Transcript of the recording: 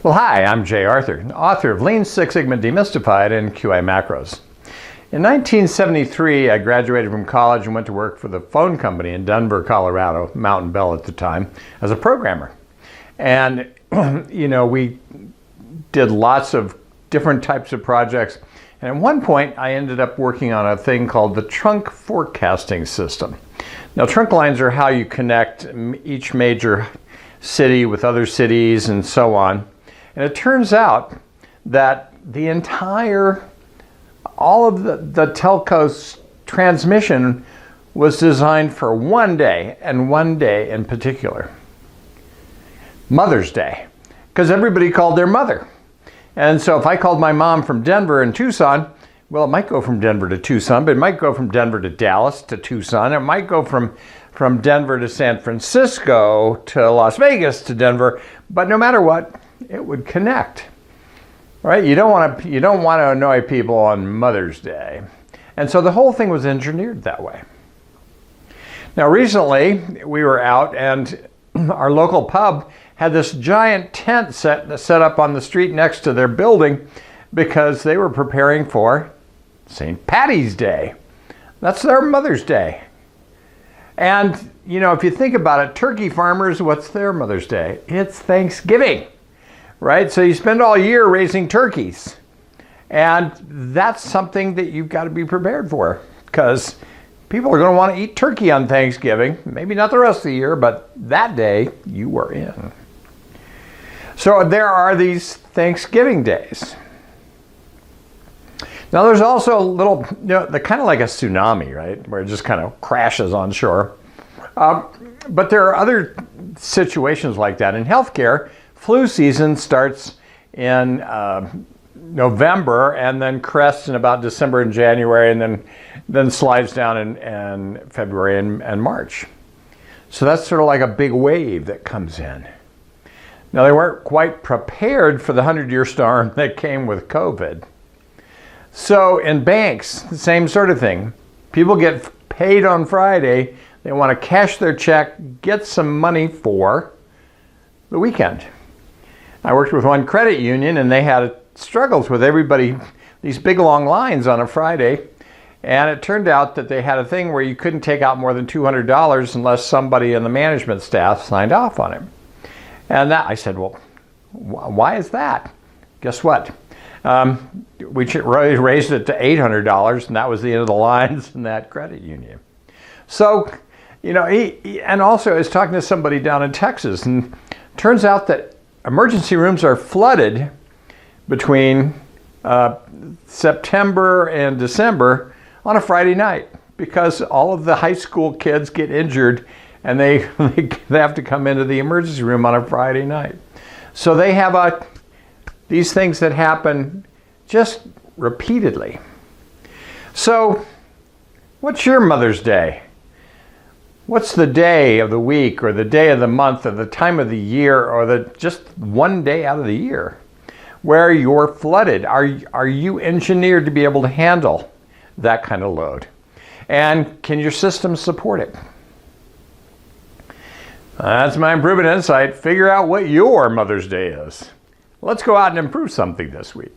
Well, hi, I'm Jay Arthur, author of Lean Six Sigma Demystified and QI Macros. In 1973, I graduated from college and went to work for the phone company in Denver, Colorado, Mountain Bell at the time, as a programmer. And, we did lots of different types of projects. And at one point, I ended up working on a thing called the trunk forecasting system. Now, trunk lines are how you connect each major city with other cities and so on. And it turns out that all of the telco's transmission was designed for one day, and one day in particular, Mother's Day, because everybody called their mother. And so if I called my mom from Denver and Tucson, well, it might go from Denver to Tucson, but it might go from Denver to Dallas to Tucson. It might go from Denver to San Francisco to Las Vegas to Denver, but no matter what, it would connect. Right? You don't want to annoy people on Mother's Day. And so the whole thing was engineered that way. Now recently we were out and our local pub had this giant tent set up on the street next to their building because they were preparing for St. Patty's Day. That's their Mother's Day. And, if you think about it, turkey farmers, what's their Mother's Day? It's Thanksgiving, right? So you spend all year raising turkeys. And that's something that you've got to be prepared for because people are going to want to eat turkey on Thanksgiving. Maybe not the rest of the year, but that day you were in. So there are these Thanksgiving days. Now there's also a little, they're kind of like a tsunami, right? Where it just kind of crashes on shore. But there are other situations like that. In healthcare, flu season starts in November and then crests in about December and January and then slides down in February and March. So that's sort of like a big wave that comes in. Now they weren't quite prepared for the 100-year storm that came with COVID. So in banks, the same sort of thing. People get paid on Friday. They want to cash their check, get some money for the weekend. I worked with one credit union and they had struggles with everybody, these big long lines on a Friday. And it turned out that they had a thing where you couldn't take out more than $200 unless somebody in the management staff signed off on it. And I said, well, why is that? Guess what? We raised it to $800, and that was the end of the lines in that credit union. So, and also I was talking to somebody down in Texas, and turns out that emergency rooms are flooded between September and December on a Friday night because all of the high school kids get injured and they have to come into the emergency room on a Friday night. So they have these things that happen just repeatedly. So what's your Mother's Day? What's the day of the week or the day of the month or the time of the year or just one day out of the year where you're flooded? Are you engineered to be able to handle that kind of load? And can your system support it? That's my improvement insight. Figure out what your Mother's Day is. Let's go out and improve something this week.